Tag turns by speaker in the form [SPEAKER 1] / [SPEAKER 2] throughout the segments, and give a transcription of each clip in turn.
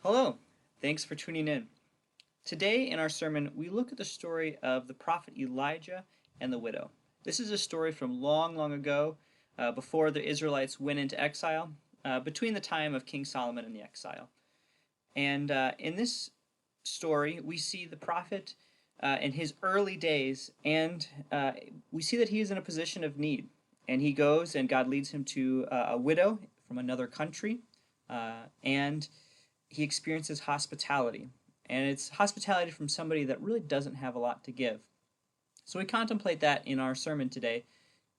[SPEAKER 1] Hello, thanks for tuning in. Today in our sermon, we look at the story of the prophet Elijah and the widow. This is a story from long, long ago, before the Israelites went into exile, between the time of King Solomon and the exile. And in this story, we see the prophet in his early days, and we see that he is in a position of need. And he goes, and God leads him to a widow from another country, and he experiences hospitality. And it's hospitality from somebody that really doesn't have a lot to give. So we contemplate that in our sermon today,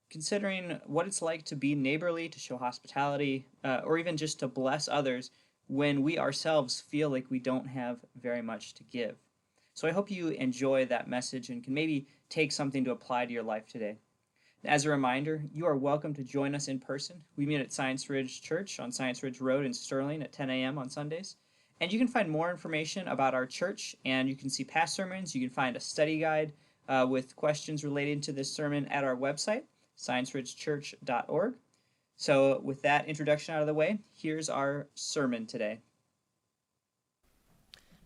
[SPEAKER 1] considering what it's like to be neighborly, to show hospitality, or even just to bless others when we ourselves feel like we don't have very much to give. So I hope you enjoy that message and can maybe take something to apply to your life today. As a reminder, you are welcome to join us in person. We meet at Science Ridge Church on Science Ridge Road in Sterling at 10 a.m. on Sundays. And you can find more information about our church, and you can see past sermons. You can find a study guide with questions related to this sermon at our website, scienceridgechurch.org. So with that introduction out of the way, here's our sermon today.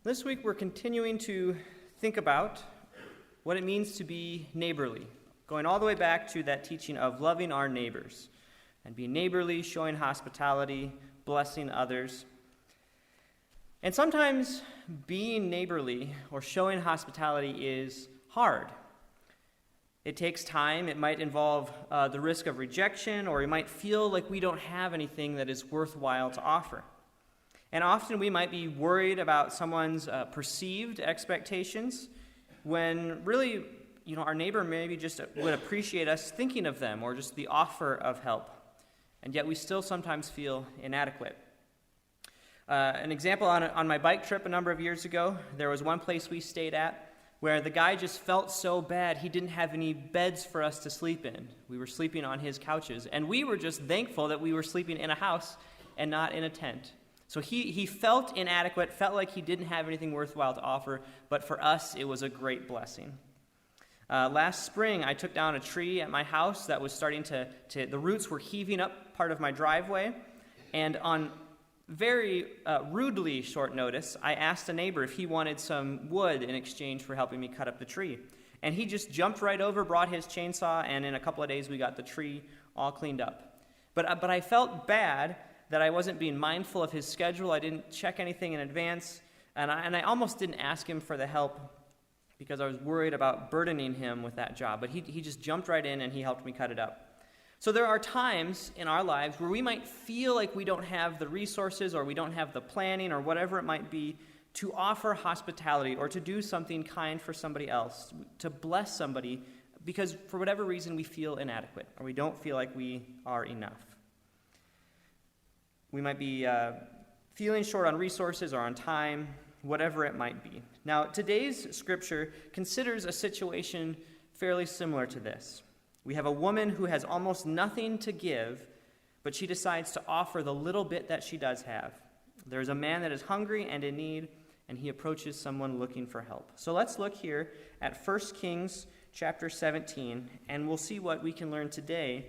[SPEAKER 1] This week we're continuing to think about what it means to be neighborly, going all the way back to that teaching of loving our neighbors and being neighborly, showing hospitality, blessing others. And sometimes being neighborly or showing hospitality is hard. It takes time. It might involve the risk of rejection, or we might feel like we don't have anything that is worthwhile to offer. And often we might be worried about someone's perceived expectations when really, our neighbor maybe just would appreciate us thinking of them or just the offer of help. And yet we still sometimes feel inadequate. An example, on my bike trip a number of years ago, there was one place we stayed at where the guy just felt so bad he didn't have any beds for us to sleep in. We were sleeping on his couches, and we were just thankful that we were sleeping in a house and not in a tent. So he felt inadequate, felt like he didn't have anything worthwhile to offer, but for us it was a great blessing. Last spring, I took down a tree at my house that was starting the roots were heaving up part of my driveway, and on very rudely short notice, I asked a neighbor if he wanted some wood in exchange for helping me cut up the tree. And he just jumped right over, brought his chainsaw, and in a couple of days we got the tree all cleaned up. But I felt bad that I wasn't being mindful of his schedule. I didn't check anything in advance, and I almost didn't ask him for the help because I was worried about burdening him with that job. But he just jumped right in and he helped me cut it up. So there are times in our lives where we might feel like we don't have the resources or we don't have the planning or whatever it might be to offer hospitality or to do something kind for somebody else, to bless somebody, because for whatever reason we feel inadequate or we don't feel like we are enough. We might be feeling short on resources or on time, whatever it might be. Now, today's scripture considers a situation fairly similar to this. We have a woman who has almost nothing to give, but she decides to offer the little bit that she does have. There's a man that is hungry and in need, and he approaches someone looking for help. So let's look here at 1 Kings chapter 17, and we'll see what we can learn today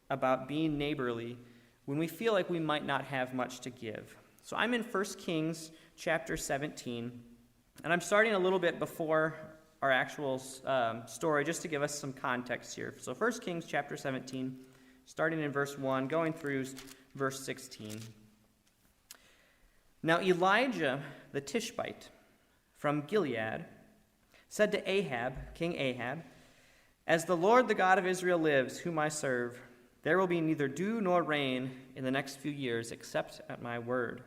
[SPEAKER 1] about being neighborly when we feel like we might not have much to give. So I'm in 1 Kings chapter 17, and I'm starting a little bit before our actual story, just to give us some context here. So 1 Kings chapter 17, starting in verse 1, going through verse 16. Now Elijah the Tishbite from Gilead said to Ahab, King Ahab, "As the Lord the God of Israel lives, whom I serve, there will be neither dew nor rain in the next few years except at my word."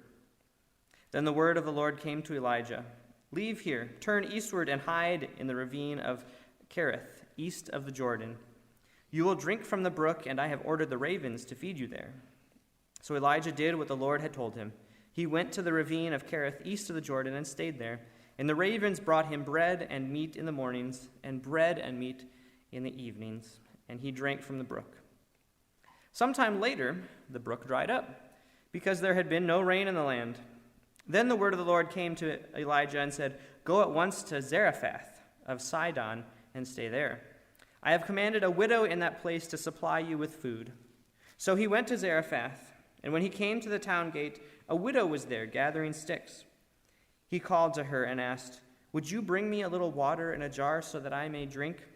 [SPEAKER 1] Then the word of the Lord came to Elijah, "Leave here, turn eastward and hide in the ravine of Kerith, east of the Jordan. You will drink from the brook, and I have ordered the ravens to feed you there." So Elijah did what the Lord had told him. He went to the ravine of Kerith, east of the Jordan, and stayed there. And the ravens brought him bread and meat in the mornings, and bread and meat in the evenings, and he drank from the brook. Sometime later, the brook dried up, because there had been no rain in the land. Then the word of the Lord came to Elijah and said, "Go at once to Zarephath of Sidon and stay there. I have commanded a widow in that place to supply you with food." So he went to Zarephath, and when he came to the town gate, a widow was there gathering sticks. He called to her and asked, "Would you bring me a little water in a jar so that I may drink?"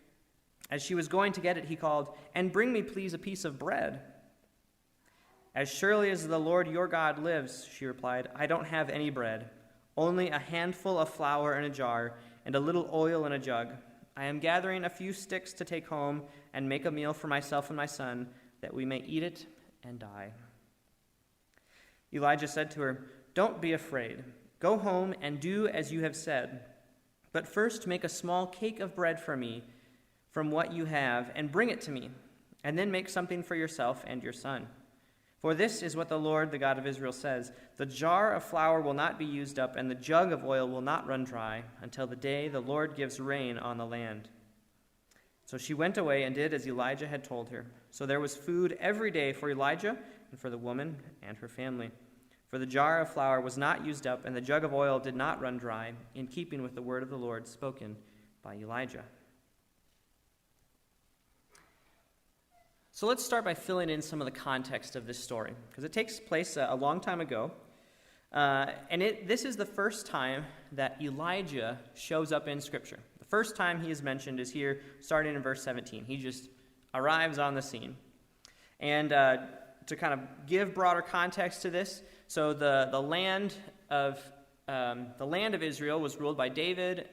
[SPEAKER 1] As she was going to get it, he called, "And bring me, please, a piece of bread." "As surely as the Lord your God lives," she replied, "I don't have any bread, only a handful of flour in a jar and a little oil in a jug. I am gathering a few sticks to take home and make a meal for myself and my son, that we may eat it and die." Elijah said to her, "Don't be afraid. Go home and do as you have said. But first make a small cake of bread for me from what you have, and bring it to me, and then make something for yourself and your son. For this is what the Lord, the God of Israel, says, the jar of flour will not be used up, and the jug of oil will not run dry, until the day the Lord gives rain on the land." So she went away and did as Elijah had told her. So there was food every day for Elijah and for the woman and her family. For the jar of flour was not used up, and the jug of oil did not run dry, in keeping with the word of the Lord spoken by Elijah. So let's start by filling in some of the context of this story, because it takes place a long time ago. This is the first time that Elijah shows up in Scripture. The first time he is mentioned is here, starting in verse 17. He just arrives on the scene. And to kind of give broader context to this, so the land of Israel was ruled by David,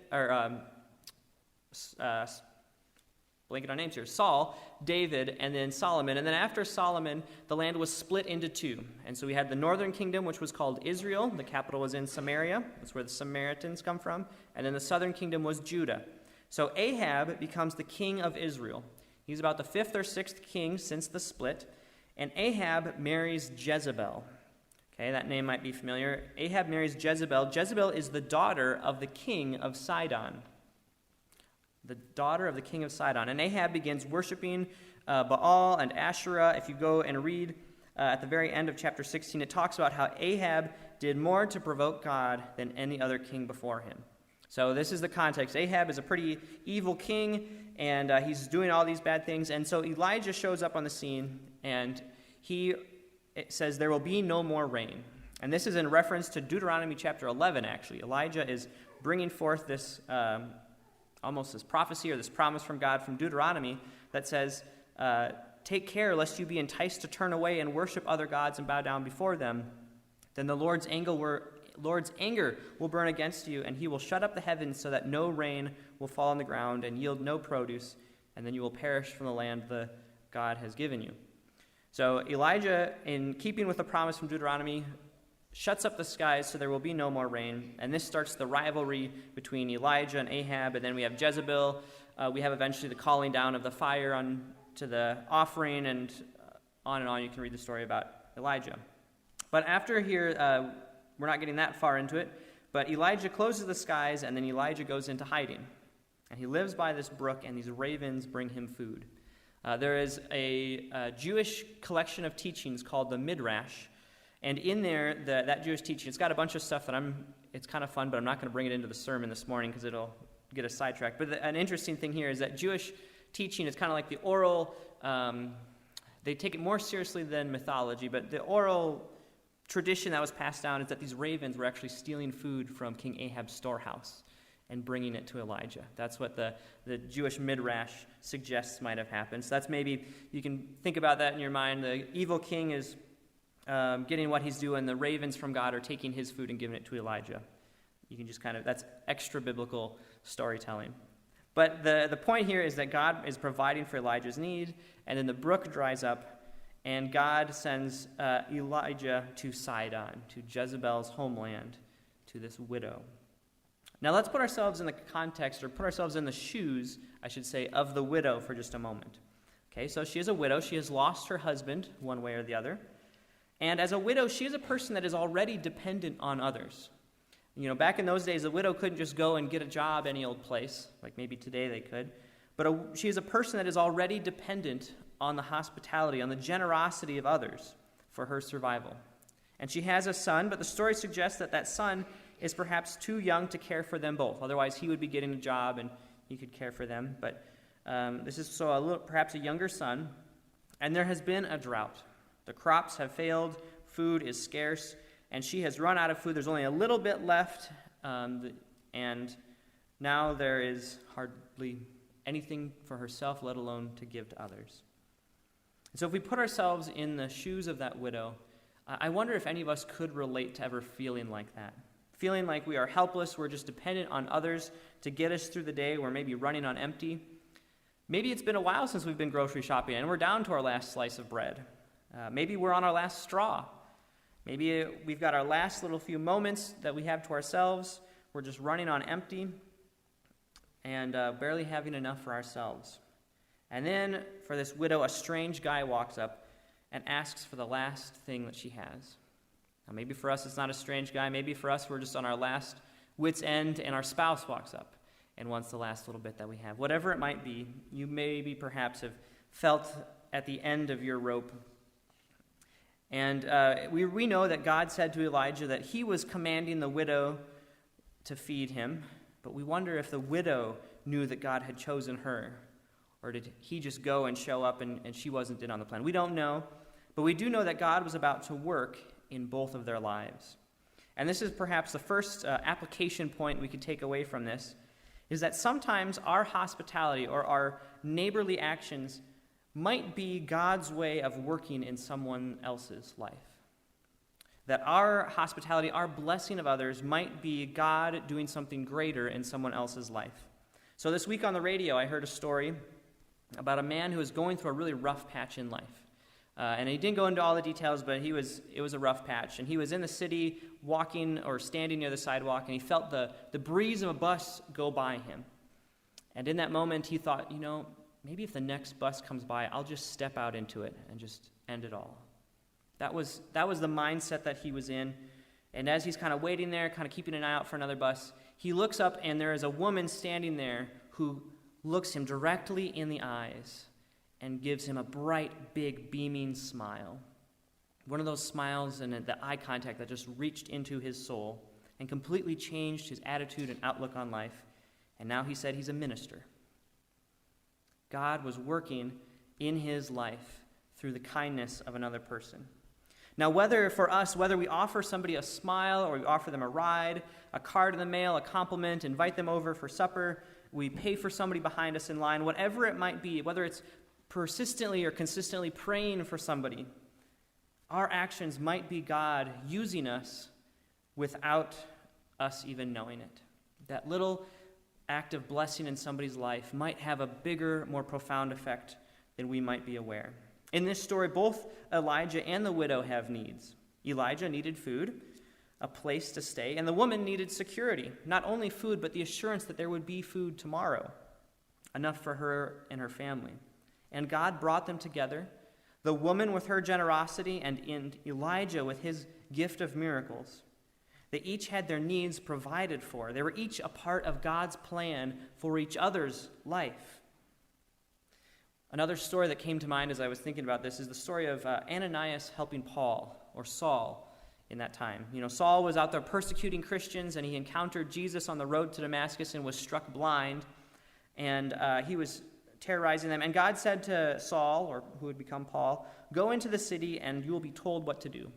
[SPEAKER 1] blanket on names here, Saul, David, and then Solomon. And then after Solomon, the land was split into two. And so we had the northern kingdom, which was called Israel. The capital was in Samaria. That's where the Samaritans come from. And then the southern kingdom was Judah. So Ahab becomes the king of Israel. He's about the fifth or sixth king since the split. And Ahab marries Jezebel. Okay, that name might be familiar. Ahab marries Jezebel. Jezebel is the daughter of the king of Sidon. The daughter of the king of Sidon. And Ahab begins worshiping Baal and Asherah. If you go and read at the very end of chapter 16, it talks about how Ahab did more to provoke God than any other king before him. So this is the context. Ahab is a pretty evil king, and he's doing all these bad things. And so Elijah shows up on the scene, and it says, "There will be no more rain." And this is in reference to Deuteronomy chapter 11, actually. Elijah is bringing forth this almost this prophecy or this promise from God from Deuteronomy that says, "Take care lest you be enticed to turn away and worship other gods and bow down before them. Then the Lord's anger will burn against you, and he will shut up the heavens so that no rain will fall on the ground and yield no produce, and then you will perish from the land the God has given you." So Elijah, in keeping with the promise from Deuteronomy, shuts up the skies so there will be no more rain. And this starts the rivalry between Elijah and Ahab. And then we have Jezebel. We have eventually the calling down of the fire to the offering, and on. You can read the story about Elijah. But after here, we're not getting that far into it, but Elijah closes the skies, and then Elijah goes into hiding. And he lives by this brook, and these ravens bring him food. There is a Jewish collection of teachings called the Midrash. And in there, that Jewish teaching, it's got a bunch of stuff that it's kind of fun, but I'm not going to bring it into the sermon this morning because it'll get us sidetracked. But an interesting thing here is that Jewish teaching is kind of like the oral, they take it more seriously than mythology, but the oral tradition that was passed down is that these ravens were actually stealing food from King Ahab's storehouse and bringing it to Elijah. That's what the Jewish Midrash suggests might have happened. So that's maybe, you can think about that in your mind. The evil king is getting what he's doing. The ravens from God are taking his food and giving it to Elijah. You can just that's extra biblical storytelling. But the point here is that God is providing for Elijah's need, and then the brook dries up, and God sends Elijah to Sidon, to Jezebel's homeland, to this widow. Now let's put ourselves in the context, or put ourselves in the shoes, I should say, of the widow for just a moment. Okay, so she is a widow. She has lost her husband one way or the other. And as a widow, she is a person that is already dependent on others. Back in those days, a widow couldn't just go and get a job any old place, like maybe today they could. But she is a person that is already dependent on the hospitality, on the generosity of others for her survival. And she has a son, but the story suggests that son is perhaps too young to care for them both. Otherwise, he would be getting a job and he could care for them. But this is perhaps a younger son. And there has been a drought. The crops have failed, food is scarce, and she has run out of food. There's only a little bit left and now there is hardly anything for herself, let alone to give to others. So if we put ourselves in the shoes of that widow, I wonder if any of us could relate to ever feeling like that. Feeling like we are helpless, we're just dependent on others to get us through the day, we're maybe running on empty. Maybe it's been a while since we've been grocery shopping and we're down to our last slice of bread. Maybe we're on our last straw. Maybe we've got our last little few moments that we have to ourselves. We're just running on empty and barely having enough for ourselves. And then, for this widow, a strange guy walks up and asks for the last thing that she has. Now, maybe for us it's not a strange guy. Maybe for us we're just on our last wit's end and our spouse walks up and wants the last little bit that we have. Whatever it might be, you maybe perhaps have felt at the end of your rope. And we know that God said to Elijah that he was commanding the widow to feed him, but we wonder if the widow knew that God had chosen her, or did he just go and show up and she wasn't in on the plan? We don't know, but we do know that God was about to work in both of their lives. And this is perhaps the first application point we could take away from this, is that sometimes our hospitality or our neighborly actions might be God's way of working in someone else's life. That our hospitality, our blessing of others, might be God doing something greater in someone else's life. So this week on the radio, I heard a story about a man who was going through a really rough patch in life. And he didn't go into all the details, but it was a rough patch. And he was in the city walking or standing near the sidewalk, and he felt the breeze of a bus go by him. And in that moment, he thought, maybe if the next bus comes by, I'll just step out into it and just end it all. That was the mindset that he was in. And as he's kind of waiting there, kind of keeping an eye out for another bus, he looks up, and there is a woman standing there who looks him directly in the eyes and gives him a bright, big, beaming smile. One of those smiles and the eye contact that just reached into his soul and completely changed his attitude and outlook on life. And now he said he's a minister. God was working in his life through the kindness of another person. Now, whether we offer somebody a smile or we offer them a ride, a card in the mail, a compliment, invite them over for supper, we pay for somebody behind us in line, whatever it might be, whether it's persistently or consistently praying for somebody, our actions might be God using us without us even knowing it. That little act of blessing in somebody's life might have a bigger, more profound effect than we might be aware. In this story, both Elijah and the widow have needs. Elijah needed food, a place to stay, and the woman needed security. Not only food, but the assurance that there would be food tomorrow, enough for her and her family. And God brought them together, the woman with her generosity and Elijah with his gift of miracles. They each had their needs provided for. They were each a part of God's plan for each other's life. Another story that came to mind as I was thinking about this is the story of Ananias helping Paul, or Saul, in that time. Saul was out there persecuting Christians, and he encountered Jesus on the road to Damascus and was struck blind, and he was terrorizing them. And God said to Saul, or who would become Paul, "Go into the city and you will be told what to do."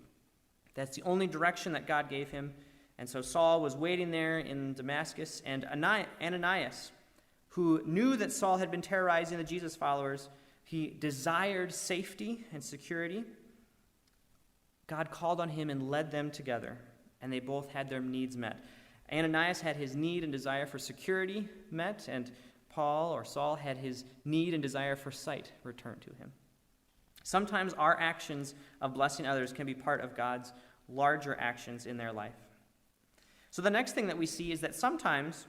[SPEAKER 1] That's the only direction that God gave him. And so Saul was waiting there in Damascus, and Ananias, who knew that Saul had been terrorizing the Jesus followers, he desired safety and security. God called on him and led them together, and they both had their needs met. Ananias had his need and desire for security met, and Paul or Saul had his need and desire for sight returned to him. Sometimes our actions of blessing others can be part of God's larger actions in their life. So the next thing that we see is that sometimes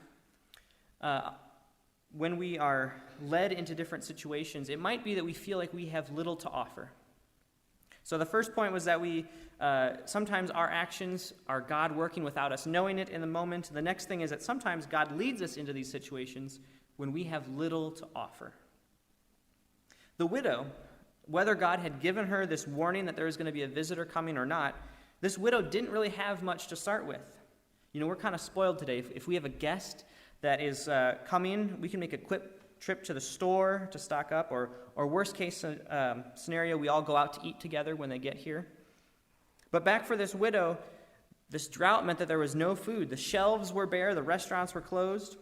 [SPEAKER 1] when we are led into different situations, it might be that we feel like we have little to offer. So the first point was that sometimes our actions are God working without us knowing it in the moment. The next thing is that sometimes God leads us into these situations when we have little to offer. The widow, whether God had given her this warning that there was going to be a visitor coming or not, this widow didn't really have much to start with. We're kind of spoiled today. If we have a guest that is coming, we can make a quick trip to the store to stock up, or worst case scenario, we all go out to eat together when they get here. But back for this widow, This drought meant that there was no food. The shelves were bare, the restaurants were closed,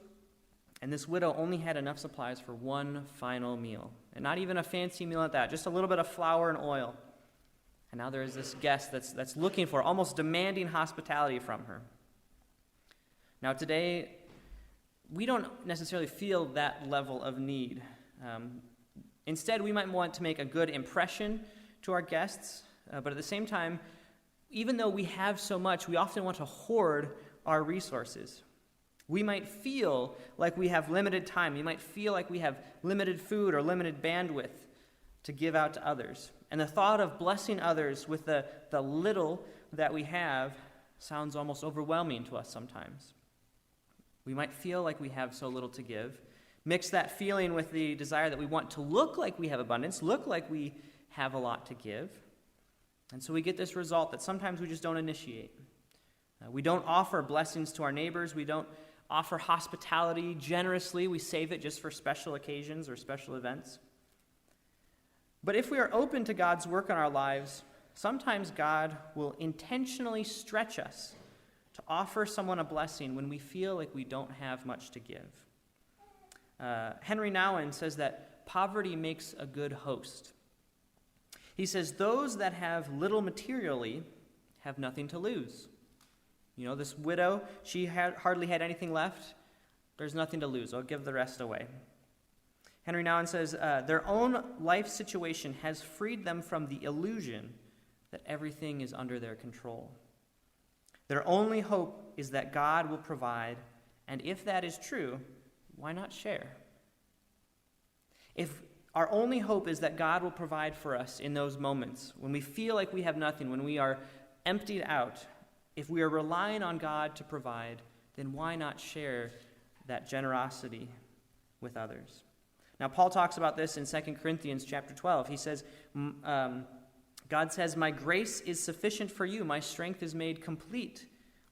[SPEAKER 1] and this widow only had enough supplies for one final meal. And not even a fancy meal at that, just a little bit of flour and oil. And now there is this guest that's looking for, almost demanding hospitality from her. Now today, we don't necessarily feel that level of need. Instead, we might want to make a good impression to our guests, but at the same time, even though we have so much, we often want to hoard our resources. We might feel like we have limited time. We might feel like we have limited food or limited bandwidth to give out to others. And the thought of blessing others with the little that we have sounds almost overwhelming to us sometimes. We might feel like we have so little to give. Mix that feeling with the desire that we want to look like we have abundance, look like we have a lot to give. And so we get this result that sometimes we just don't initiate. We don't offer blessings to our neighbors. We don't offer hospitality generously. We save it just for special occasions or special events. But if we are open to God's work in our lives, sometimes God will intentionally stretch us to offer someone a blessing when we feel like we don't have much to give. Henry Nouwen says that poverty makes a good host. He says, those that have little materially have nothing to lose. You know, this widow, she hardly had anything left. There's nothing to lose. I'll give the rest away. Henry Nouwen says, their own life situation has freed them from the illusion that everything is under their control. Their only hope is that God will provide, and if that is true, why not share? If our only hope is that God will provide for us in those moments, when we feel like we have nothing, when we are emptied out, if we are relying on God to provide, then why not share that generosity with others? Now, Paul talks about this in 2 Corinthians chapter 12. He says, God says, my grace is sufficient for you. My strength is made complete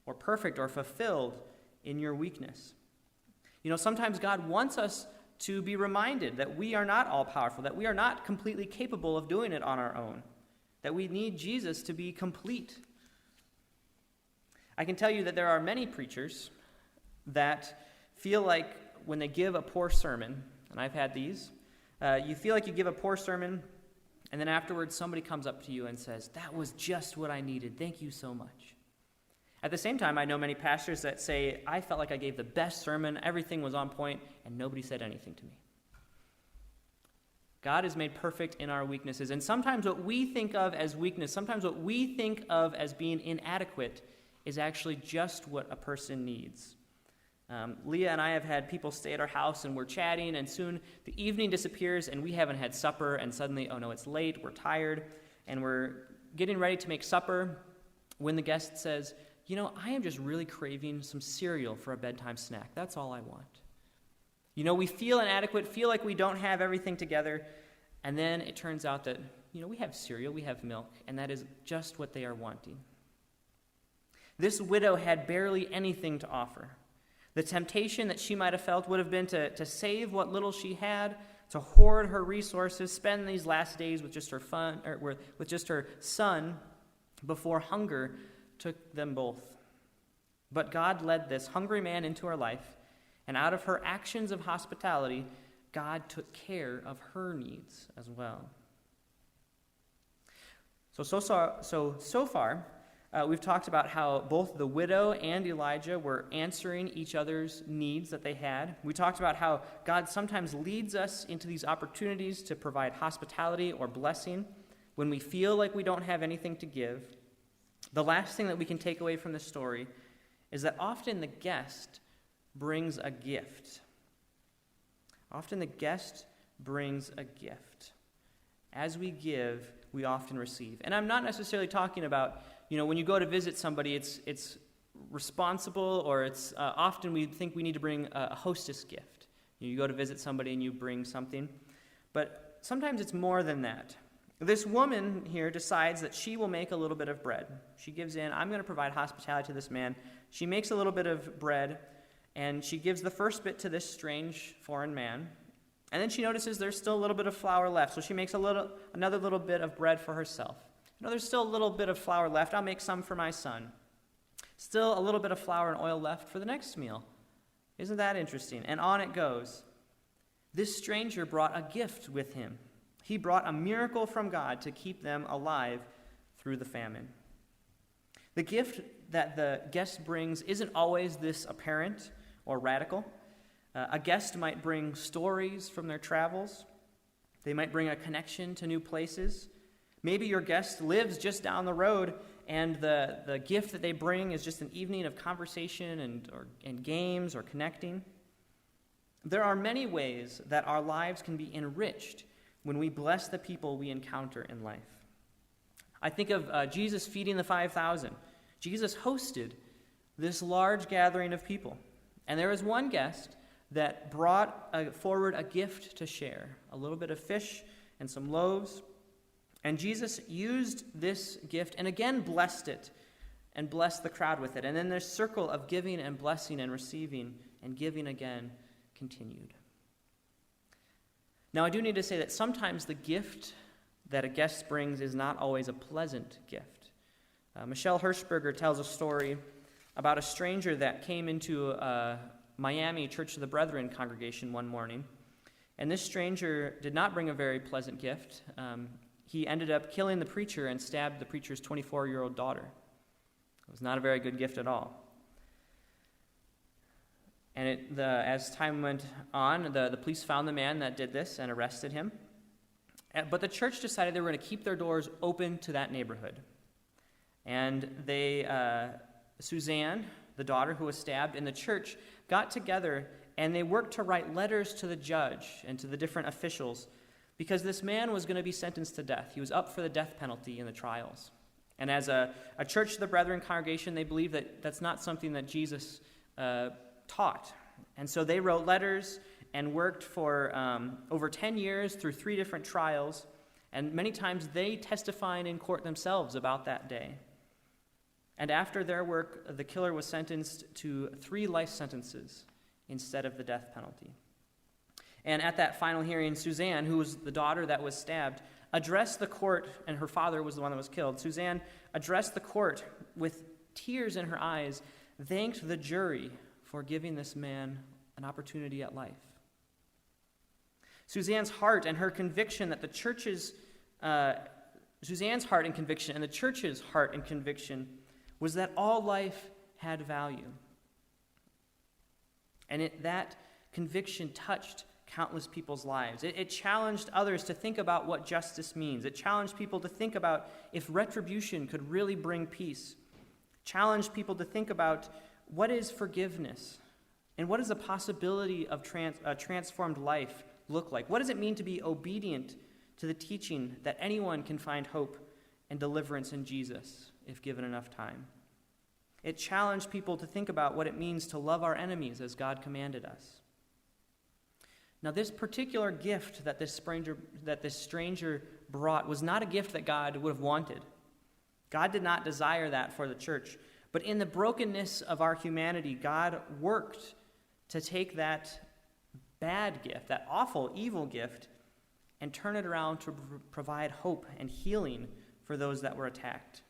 [SPEAKER 1] or perfect or fulfilled in your weakness. You know, sometimes God wants us to be reminded that we are not all-powerful, that we are not completely capable of doing it on our own, that we need Jesus to be complete. I can tell you that there are many preachers that feel like when they give a poor sermon, and I've had these, you feel like you give a poor sermon, and then afterwards somebody comes up to you and says, that was just what I needed. Thank you so much. At the same time, I know many pastors that say, I felt like I gave the best sermon, everything was on point, and nobody said anything to me. God is made perfect in our weaknesses, and sometimes what we think of as weakness, sometimes what we think of as being inadequate is actually just what a person needs. Leah and I have had people stay at our house, and we're chatting, and soon the evening disappears, and we haven't had supper, and suddenly, oh no, it's late, we're tired, and we're getting ready to make supper when the guest says, you know, I am just really craving some cereal for a bedtime snack. That's all I want. You know, we feel inadequate, feel like we don't have everything together, and then it turns out that, you know, we have cereal, we have milk, and that is just what they are wanting. This widow had barely anything to offer. The temptation that she might have felt would have been to save what little she had, to hoard her resources, spend these last days with just her son before hunger took them both. But God led this hungry man into her life, and out of her actions of hospitality, God took care of her needs as well. So far, we've talked about how both the widow and Elijah were answering each other's needs that they had. We talked about how God sometimes leads us into these opportunities to provide hospitality or blessing when we feel like we don't have anything to give. The last thing that we can take away from this story is that often the guest brings a gift. Often the guest brings a gift. As we give, we often receive. And I'm not necessarily talking about, you know, when you go to visit somebody, it's responsible, or it's often we think we need to bring a hostess gift. You go to visit somebody and you bring something. But sometimes it's more than that. This woman here decides that she will make a little bit of bread. She gives in, I'm going to provide hospitality to this man. She makes a little bit of bread, and she gives the first bit to this strange foreign man. And then she notices there's still a little bit of flour left, so she makes another little bit of bread for herself. You know, there's still a little bit of flour left. I'll make some for my son. Still a little bit of flour and oil left for the next meal. Isn't that interesting? And on it goes. This stranger brought a gift with him. He brought a miracle from God to keep them alive through the famine. The gift that the guest brings isn't always this apparent or radical. A guest might bring stories from their travels. They might bring a connection to new places. Maybe your guest lives just down the road, and the gift that they bring is just an evening of conversation and games or connecting. There are many ways that our lives can be enriched when we bless the people we encounter in life. I think of Jesus feeding the 5,000. Jesus hosted this large gathering of people, and there was one guest that brought forward a gift to share, a little bit of fish and some loaves. And Jesus used this gift and again blessed it and blessed the crowd with it. And then this circle of giving and blessing and receiving and giving again continued. Now, I do need to say that sometimes the gift that a guest brings is not always a pleasant gift. Michelle Hirschberger tells a story about a stranger that came into Miami Church of the Brethren congregation one morning. And this stranger did not bring a very pleasant gift. He ended up killing the preacher and stabbed the preacher's 24-year-old daughter. It was not a very good gift at all. And as time went on, the police found the man that did this and arrested him. But the church decided they were going to keep their doors open to that neighborhood. And Suzanne, the daughter who was stabbed, and the church got together and they worked to write letters to the judge and to the different officials because this man was going to be sentenced to death. He was up for the death penalty in the trials. And as a Church of the Brethren congregation, they believe that that's not something that Jesus taught. And so they wrote letters and worked for over 10 years through 3 different trials, and many times they testifying in court themselves about that day. And after their work, the killer was sentenced to 3 life sentences instead of the death penalty. And at that final hearing, Suzanne, who was the daughter that was stabbed, addressed the court, and her father was the one that was killed. Suzanne addressed the court with tears in her eyes, thanked the jury for giving this man an opportunity at life. Suzanne's heart and her conviction that the church's, Suzanne's heart and conviction and the church's heart and conviction was that all life had value. And that conviction touched countless people's lives. It challenged others to think about what justice means. It challenged people to think about if retribution could really bring peace. It challenged people to think about what is forgiveness and what does the possibility of a transformed life look like? What does it mean to be obedient to the teaching that anyone can find hope and deliverance in Jesus if given enough time? It challenged people to think about what it means to love our enemies as God commanded us. Now, this particular gift that this stranger brought was not a gift that God would have wanted. God did not desire that for the church. But in the brokenness of our humanity, God worked to take that bad gift, that awful, evil gift, and turn it around to provide hope and healing for those that were attacked,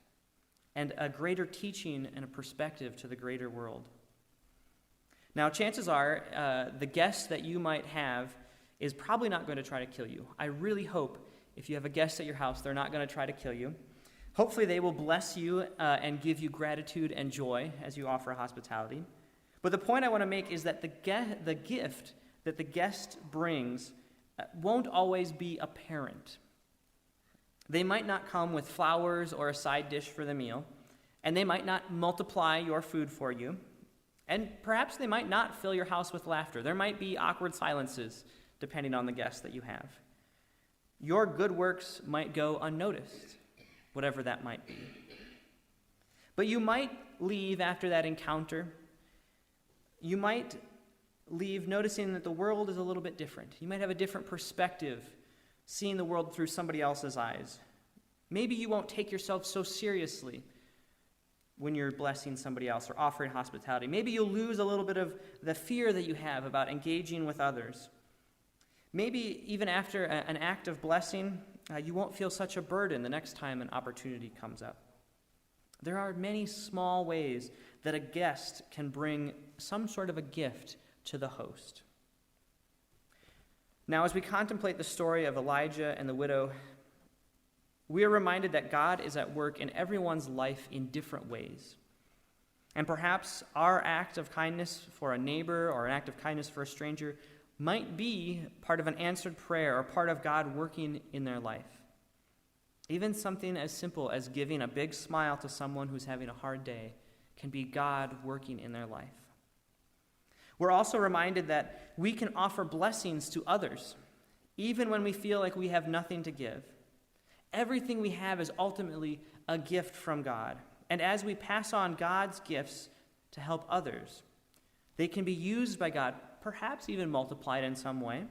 [SPEAKER 1] and a greater teaching and a perspective to the greater world. Now, chances are the guest that you might have is probably not going to try to kill you. I really hope if you have a guest at your house, they're not going to try to kill you. Hopefully they will bless you and give you gratitude and joy as you offer hospitality. But the point I want to make is that the gift that the guest brings won't always be apparent. They might not come with flowers or a side dish for the meal, and they might not multiply your food for you, and perhaps they might not fill your house with laughter. There might be awkward silences depending on the guest that you have. Your good works might go unnoticed, whatever that might be. But you might leave after that encounter. You might leave noticing that the world is a little bit different. You might have a different perspective, seeing the world through somebody else's eyes. Maybe you won't take yourself so seriously when you're blessing somebody else or offering hospitality. Maybe you'll lose a little bit of the fear that you have about engaging with others. Maybe even after an act of blessing, you won't feel such a burden the next time an opportunity comes up. There are many small ways that a guest can bring some sort of a gift to the host. Now, as we contemplate the story of Elijah and the widow, we are reminded that God is at work in everyone's life in different ways. And perhaps our act of kindness for a neighbor or an act of kindness for a stranger might be part of an answered prayer or part of God working in their life. Even something as simple as giving a big smile to someone who's having a hard day can be God working in their life. We're also reminded that we can offer blessings to others, even when we feel like we have nothing to give. Everything we have is ultimately a gift from God. And as we pass on God's gifts to help others, they can be used by God, perhaps even multiplied in some way.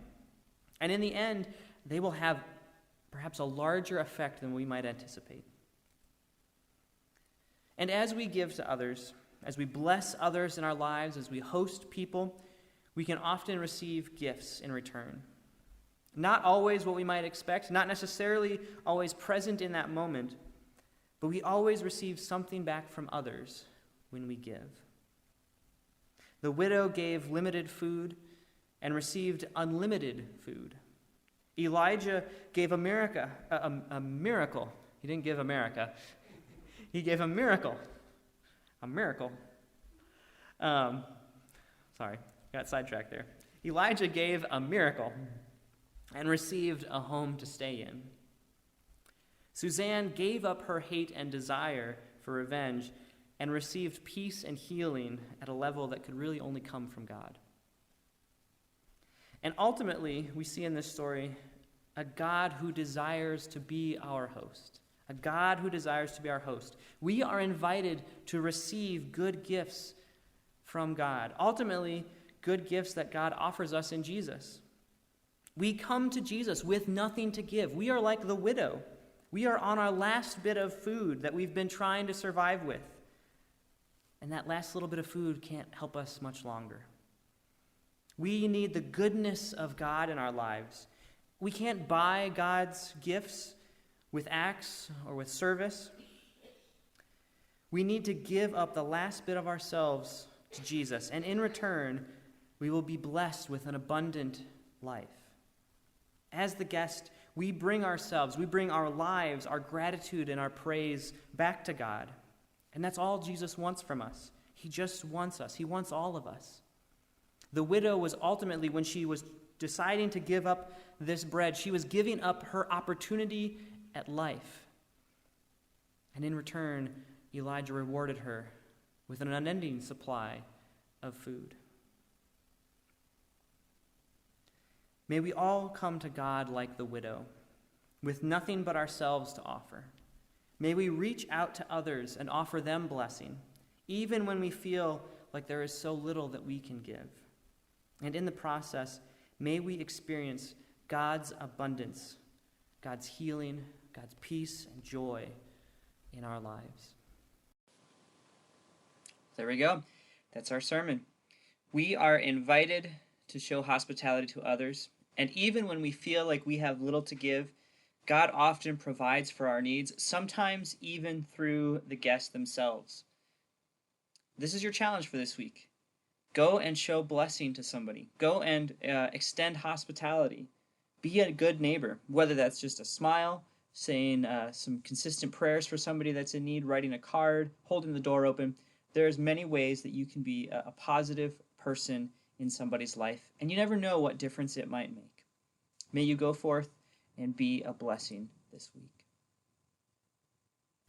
[SPEAKER 1] And in the end, they will have perhaps a larger effect than we might anticipate. And as we give to others, as we bless others in our lives, as we host people, we can often receive gifts in return. Not always what we might expect, not necessarily always present in that moment, but we always receive something back from others when we give. The widow gave limited food and received unlimited food. Elijah gave a miracle. He didn't give America. He gave a miracle. A miracle. Sorry, got sidetracked there. Elijah gave a miracle and received a home to stay in. Suzanne gave up her hate and desire for revenge and received peace and healing at a level that could really only come from God. And ultimately, we see in this story a God who desires to be our host. A God who desires to be our host. We are invited to receive good gifts from God. Ultimately, good gifts that God offers us in Jesus. We come to Jesus with nothing to give. We are like the widow. We are on our last bit of food that we've been trying to survive with. And that last little bit of food can't help us much longer. We need the goodness of God in our lives. We can't buy God's gifts with acts or with service. We need to give up the last bit of ourselves to Jesus, and in return, we will be blessed with an abundant life. As the guest, we bring ourselves, we bring our lives, our gratitude, and our praise back to God. And that's all Jesus wants from us. He just wants us. He wants all of us. The widow was ultimately, when she was deciding to give up this bread, she was giving up her opportunity at life. And in return, Elijah rewarded her with an unending supply of food. May we all come to God like the widow, with nothing but ourselves to offer. May we reach out to others and offer them blessing, even when we feel like there is so little that we can give. And in the process, may we experience God's abundance, God's healing, God's peace and joy in our lives. There we go. That's our sermon. We are invited to show hospitality to others, and even when we feel like we have little to give, God often provides for our needs, sometimes even through the guests themselves. This is your challenge for this week. Go and show blessing to somebody. Go and extend hospitality. Be a good neighbor, whether that's just a smile, saying some consistent prayers for somebody that's in need, writing a card, holding the door open. There's many ways that you can be a positive person in somebody's life, and you never know what difference it might make. May you go forth and be a blessing this week.